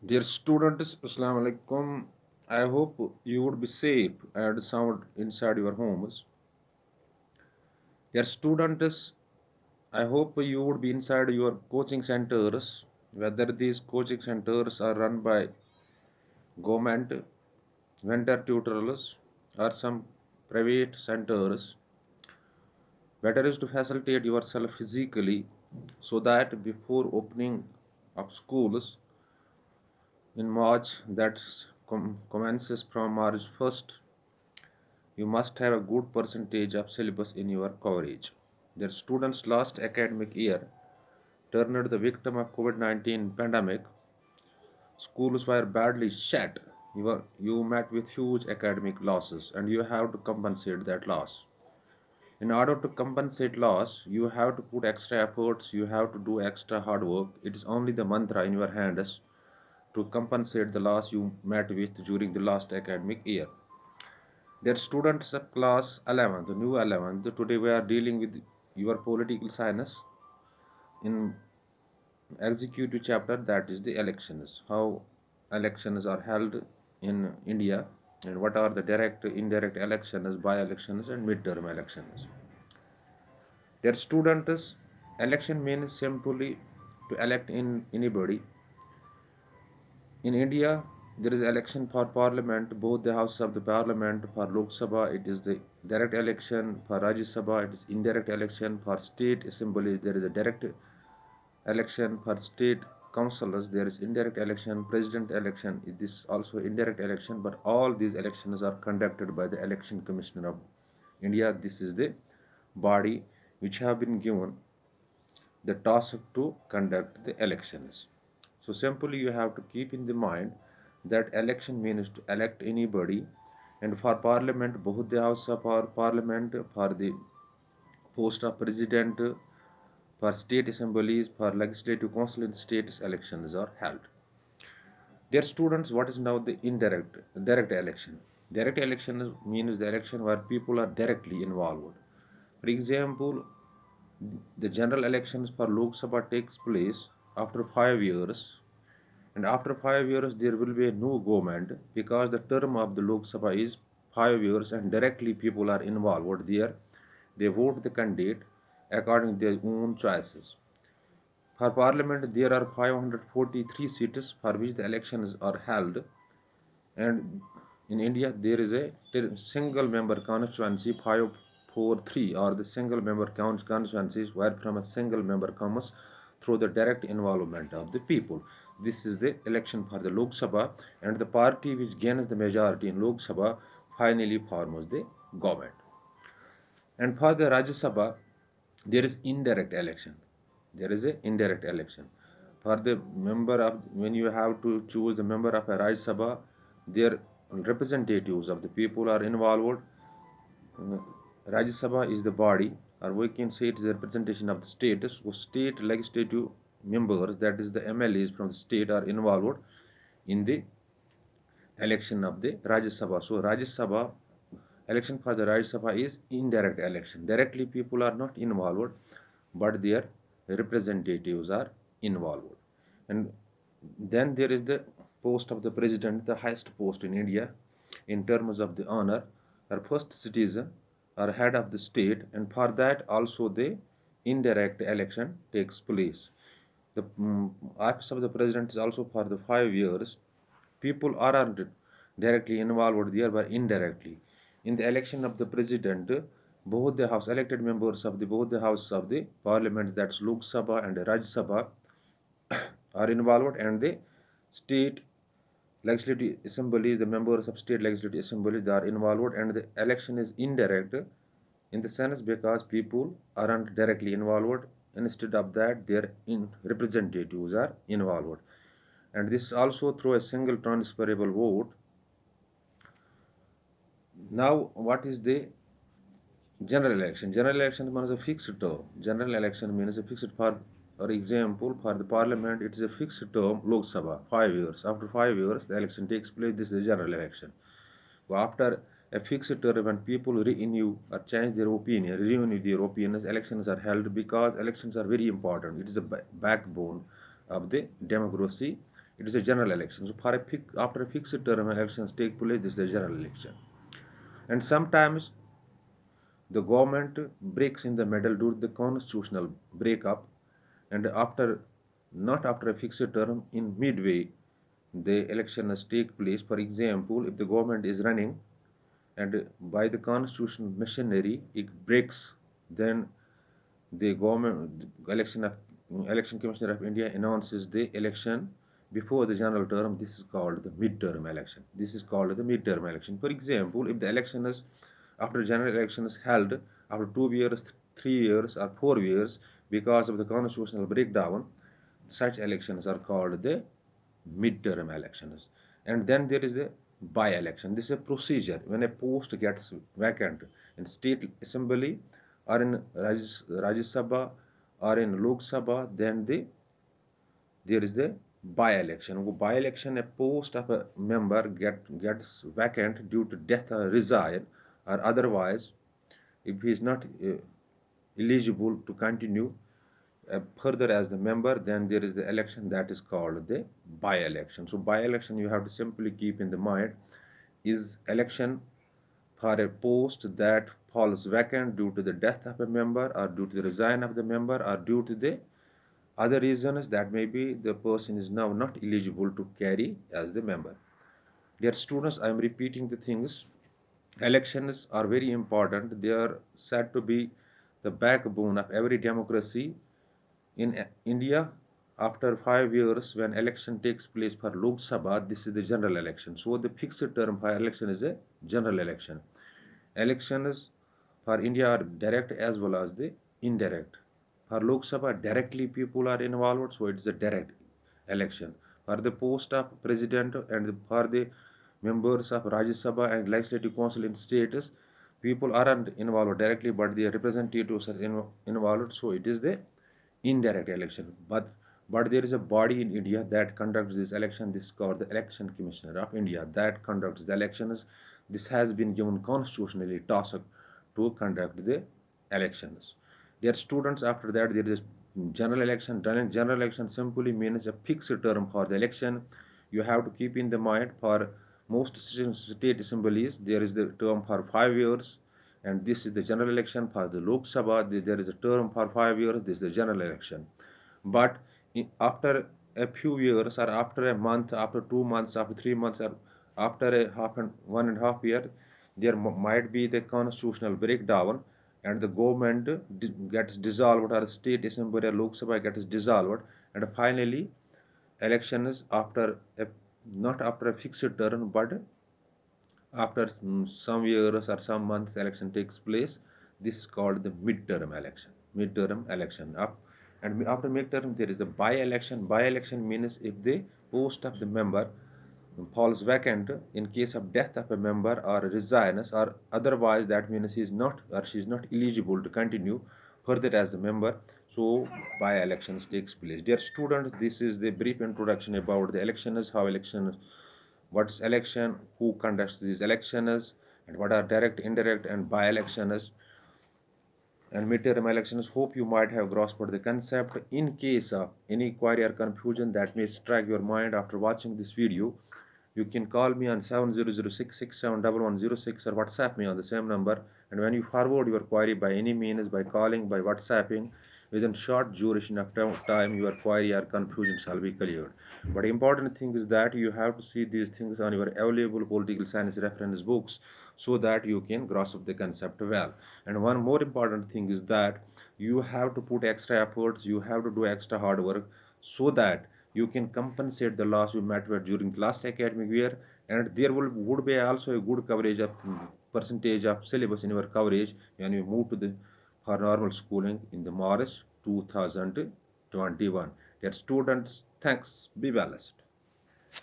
Dear students, Assalamu alaikum. I hope you would be safe and sound inside your homes. Dear students, I hope you would be inside your coaching centers, whether these coaching centers are run by government, vendor tutors, or some private centers. Better is to facilitate yourself physically so that before opening up schools in March that commences from March 1st, you must have a good percentage of syllabus in your coverage. Their students last academic year turned the victim of COVID-19 pandemic. Schools were badly shut. You met with huge academic losses and you have to compensate that loss. In order to compensate loss, you have to put extra efforts, you have to do extra hard work. It is only the mantra in your hands to compensate the loss you met with during the last academic year. Dear students of class 11th, the new 11th, today we are dealing with your political science in executive chapter, that is the elections. How elections are held in India and what are the direct, indirect elections, by-elections and midterm elections. Dear students, election means simply to elect in anybody. In India, there is election for parliament, both the houses of the parliament. For Lok Sabha, it is the direct election. For Rajya Sabha, it is indirect election. For state assemblies, there is a direct election. For state councillors, there is indirect election. President election, it is also indirect election. But all these elections are conducted by the Election Commissioner of India. This is the body which have been given the task to conduct the elections. So simply you have to keep in the mind that election means to elect anybody, and for parliament, both the house of our parliament, for the post of president, for state assemblies, for legislative council and states elections are held. Dear students, what is now the direct election? Direct election means the election where people are directly involved. For example, the general elections for Lok Sabha takes place after 5 years, and after 5 years there will be a new government because the term of the Lok Sabha is 5 years and directly people are involved there. They vote the candidate according to their own choices. For parliament, there are 543 seats for which the elections are held, and in India there is a single member constituency 543, or the single member constituencies where from a single member comes through the direct involvement of the people. This is the election for the Lok Sabha, and the party which gains the majority in Lok Sabha finally forms the government. And for the Rajya Sabha, there is indirect election. There is a indirect election. For the member of, when you have to choose the member of a Rajya Sabha, their representatives of the people are involved. Uh, Rajya Sabha is the body, or we can say it is a representation of the states. So state legislative members, that is the MLAs from the state, are involved in the election of the Rajya Sabha. So Rajya Sabha, election for the Rajya Sabha is indirect election. Directly people are not involved, but their representatives are involved. And then there is the post of the president, the highest post in India in terms of the honor, or first citizen or head of the state, and for that also the indirect election takes place. The office of the president is also for the 5 years. People aren't directly involved there, but indirectly. In the election of the president, both the house elected members of the both the houses of the parliament, that's Lok Sabha and Rajya Sabha, are involved, and the state legislative assemblies, the members of state legislative assemblies, they are involved, and the election is indirect in the sense because people aren't directly involved. Instead of that, their representatives are involved, and this also through a single transferable vote. Now, what is the general election? General election means a fixed term. General election means a fixed, for example, for the parliament, it is a fixed term, Lok Sabha, 5 years. After 5 years, the election takes place. This is a general election. After a fixed term, when people renew or change their opinion, renew their opinions, elections are held because elections are very important. It is the backbone of the democracy, It is a general election. So for after a fixed term elections take place, this is a general election. And sometimes the government breaks in the middle due to the constitutional breakup, and not after a fixed term, in midway, the elections take place. For example, if the government is running and by the constitutional machinery it breaks, then the government election commissioner of India announces the election before the general term. This is called the mid-term election. This is called the mid-term election. For example, if the election is after general election is held after 2 years, 3 years, or 4 years because of the constitutional breakdown, such elections are called the mid-term elections. And then there is the by-election. This is a procedure when a post gets vacant in state assembly or in Rajya Sabha or in Lok Sabha, then there is the by-election. By-election, a post of a member gets vacant due to death or resign, or otherwise, if he is not eligible to continue further as the member, then there is the election that is called the by-election. So by-election, you have to simply keep in the mind, is election for a post that falls vacant due to the death of a member or due to the resign of the member or due to the other reasons that maybe the person is now not eligible to carry as the member. Dear students, I am repeating the things. Elections are very important. They are said to be the backbone of every democracy. In India, after 5 years, when election takes place for Lok Sabha, this is the general election. So the fixed term for election is a general election. Elections for India are direct as well as the indirect. For Lok Sabha, directly people are involved, so it's a direct election. For the post of president and for the members of Rajya Sabha and Legislative Council in states, people aren't involved directly, but the representatives are involved, so it is the indirect election. But there is a body in India that conducts this election. This is called the Election Commissioner of India that conducts the elections. This has been given constitutionally task to conduct the elections. Dear students, after that there is general election. General election simply means a fixed term for the election. You have to keep in the mind, for most state assemblies there is the term for 5 years, and this is the general election. For the Lok Sabha, there is a term for 5 years. This is the general election. But after a few years, or after a month, after 2 months, after 3 months, or after a 1.5 year, there might be the constitutional breakdown, and the government gets dissolved, or state assembly or Lok Sabha gets dissolved, and finally elections after a, not after a fixed term, but after some years or some months election takes place. This is called the mid-term election. Mid-term election. And after mid-term there is a by-election. By-election means if the post of the member falls vacant in case of death of a member or resigns, or otherwise that means he is not or she is not eligible to continue further as a member, so by elections takes place. Dear students, this is the brief introduction about the elections, how elections, what's election, who conducts these elections, and what are direct, indirect, and by elections and midterm elections. Hope you might have grasped the concept. In case of any query or confusion that may strike your mind after watching this video, you can call me on 7006671106 or WhatsApp me on the same number. And when you forward your query by any means, by calling, by WhatsApping, within short duration of time, your query or confusion shall be cleared. But important thing is that you have to see these things on your available political science reference books, so that you can grasp the concept well. And one more important thing is that you have to put extra efforts, you have to do extra hard work, so that you can compensate the loss you met with during the last academic year, and there would be also a good coverage of percentage of syllabus in your coverage when you move to the for normal schooling in the March 2021. Dear students, thanks. Be blessed.